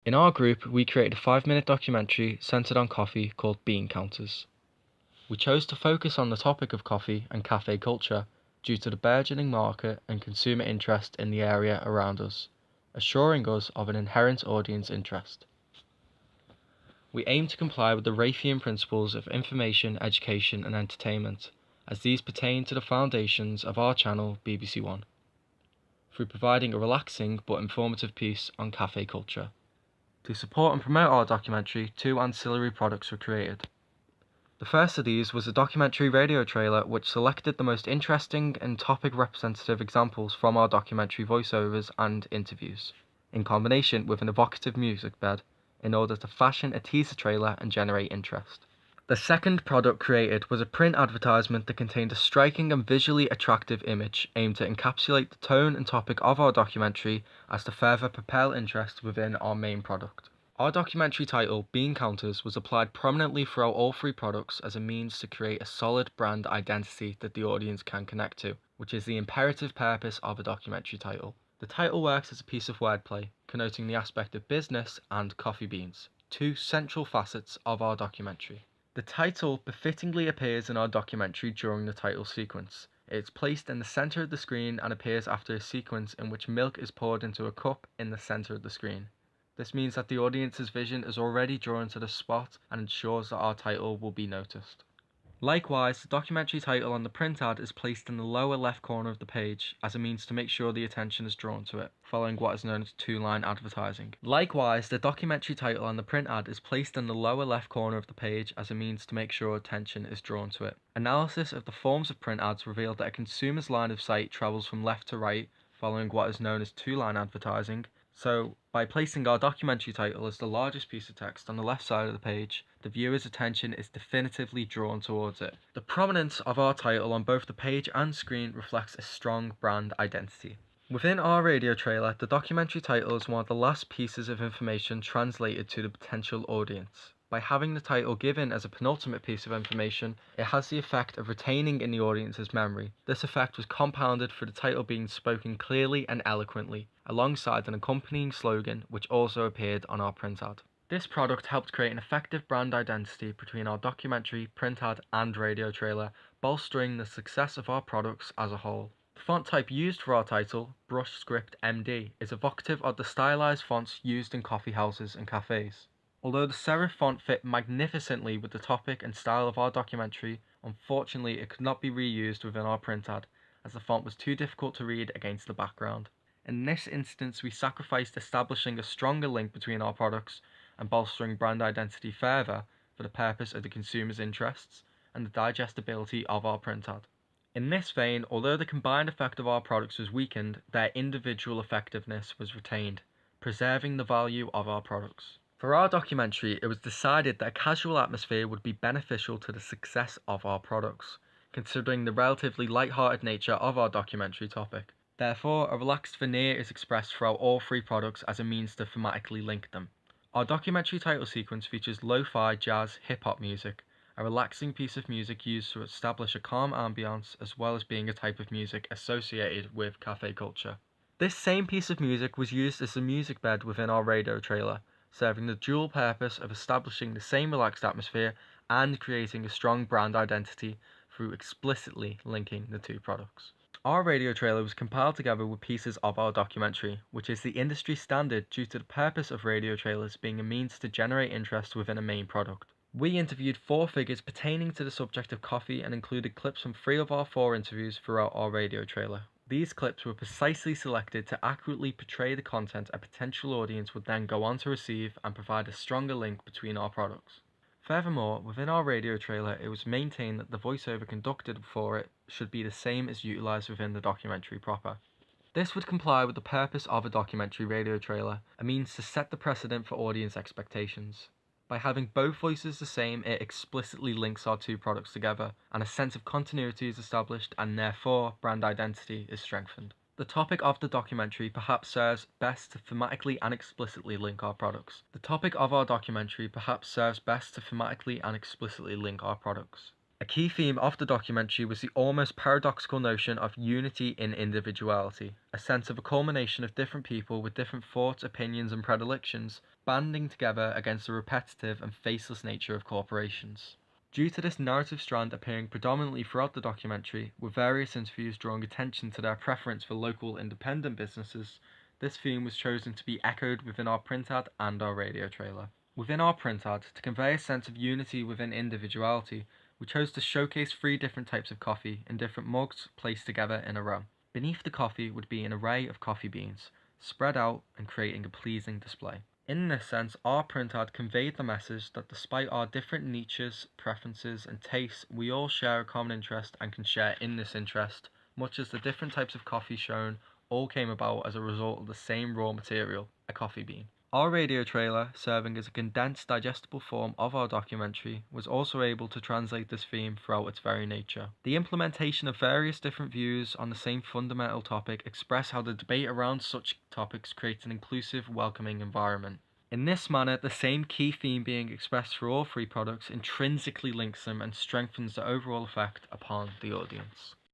In our group, we created a 5-minute documentary centered on coffee called Bean Counters. We chose to focus on the topic of coffee and cafe culture due to the burgeoning market and consumer interest in the area around us, assuring us of an inherent audience interest. We aim to comply with the Raytheon principles of information, education and entertainment, as these pertain to the foundations of our channel BBC One, through providing a relaxing but informative piece on cafe culture. To support and promote our documentary, 2 ancillary products were created. The first of these was a documentary radio trailer which selected the most interesting and topic representative examples from our documentary voiceovers and interviews, in combination with an evocative music bed, in order to fashion a teaser trailer and generate interest. The second product created was a print advertisement that contained a striking and visually attractive image aimed to encapsulate the tone and topic of our documentary as to further propel interest within our main product. Our documentary title, Bean Counters, was applied prominently throughout all 3 products as a means to create a solid brand identity that the audience can connect to, which is the imperative purpose of a documentary title. The title works as a piece of wordplay, connoting the aspect of business and coffee beans, 2 central facets of our documentary. The title befittingly appears in our documentary during the title sequence. It's placed in the center of the screen and appears after a sequence in which milk is poured into a cup in the center of the screen. This means that the audience's vision is already drawn to the spot and ensures that our title will be noticed. Likewise, the documentary title on the print ad is placed in the lower left corner of the page as a means to make sure the attention is drawn to it, following what is known as 2-line advertising. Likewise, the documentary title on the print ad is placed in the lower left corner of the page as a means to make sure attention is drawn to it. Analysis of the forms of print ads revealed that a consumer's line of sight travels from left to right, following what is known as 2-line advertising. So, by placing our documentary title as the largest piece of text on the left side of the page, the viewer's attention is definitively drawn towards it. The prominence of our title on both the page and screen reflects a strong brand identity. Within our radio trailer, the documentary title is one of the last pieces of information translated to the potential audience. By having the title given as a penultimate piece of information, it has the effect of retaining in the audience's memory. This effect was compounded through the title being spoken clearly and eloquently, alongside an accompanying slogan which also appeared on our print ad. This product helped create an effective brand identity between our documentary, print ad, and radio trailer, bolstering the success of our products as a whole. The font type used for our title, Brush Script MD, is evocative of the stylized fonts used in coffee houses and cafes. Although the serif font fit magnificently with the topic and style of our documentary, unfortunately it could not be reused within our print ad, as the font was too difficult to read against the background. In this instance, we sacrificed establishing a stronger link between our products and bolstering brand identity further for the purpose of the consumer's interests and the digestibility of our print ad. In this vein, although the combined effect of our products was weakened, their individual effectiveness was retained, preserving the value of our products. For our documentary, it was decided that a casual atmosphere would be beneficial to the success of our products, considering the relatively light-hearted nature of our documentary topic. Therefore, a relaxed veneer is expressed throughout all 3 products as a means to thematically link them. Our documentary title sequence features lo-fi, jazz, hip-hop music, a relaxing piece of music used to establish a calm ambiance as well as being a type of music associated with cafe culture. This same piece of music was used as the music bed within our radio trailer, serving the dual purpose of establishing the same relaxed atmosphere and creating a strong brand identity through explicitly linking the 2 products. Our radio trailer was compiled together with pieces of our documentary, which is the industry standard due to the purpose of radio trailers being a means to generate interest within a main product. We interviewed 4 figures pertaining to the subject of coffee and included clips from 3 of our 4 interviews throughout our radio trailer. These clips were precisely selected to accurately portray the content a potential audience would then go on to receive and provide a stronger link between our products. Furthermore, within our radio trailer, it was maintained that the voiceover conducted for it should be the same as utilised within the documentary proper. This would comply with the purpose of a documentary radio trailer, a means to set the precedent for audience expectations. By having both voices the same, it explicitly links our 2 products together, and a sense of continuity is established and therefore brand identity is strengthened. The topic of the documentary perhaps serves best to thematically and explicitly link our products. The topic of our documentary perhaps serves best to thematically and explicitly link our products. A key theme of the documentary was the almost paradoxical notion of unity in individuality, a sense of a culmination of different people with different thoughts, opinions, and predilections banding together against the repetitive and faceless nature of corporations. Due to this narrative strand appearing predominantly throughout the documentary, with various interviews drawing attention to their preference for local independent businesses, this theme was chosen to be echoed within our print ad and our radio trailer. Within our print ad, to convey a sense of unity within individuality, we chose to showcase 3 different types of coffee in different mugs placed together in a row. Beneath the coffee would be an array of coffee beans, spread out and creating a pleasing display. In this sense, our print ad conveyed the message that despite our different niches, preferences, and tastes, we all share a common interest and can share in this interest, much as the different types of coffee shown all came about as a result of the same raw material, a coffee bean. Our radio trailer, serving as a condensed digestible form of our documentary, was also able to translate this theme throughout its very nature. The implementation of various different views on the same fundamental topic express how the debate around such topics creates an inclusive, welcoming environment. In this manner, the same key theme being expressed through all 3 products intrinsically links them and strengthens the overall effect upon the audience.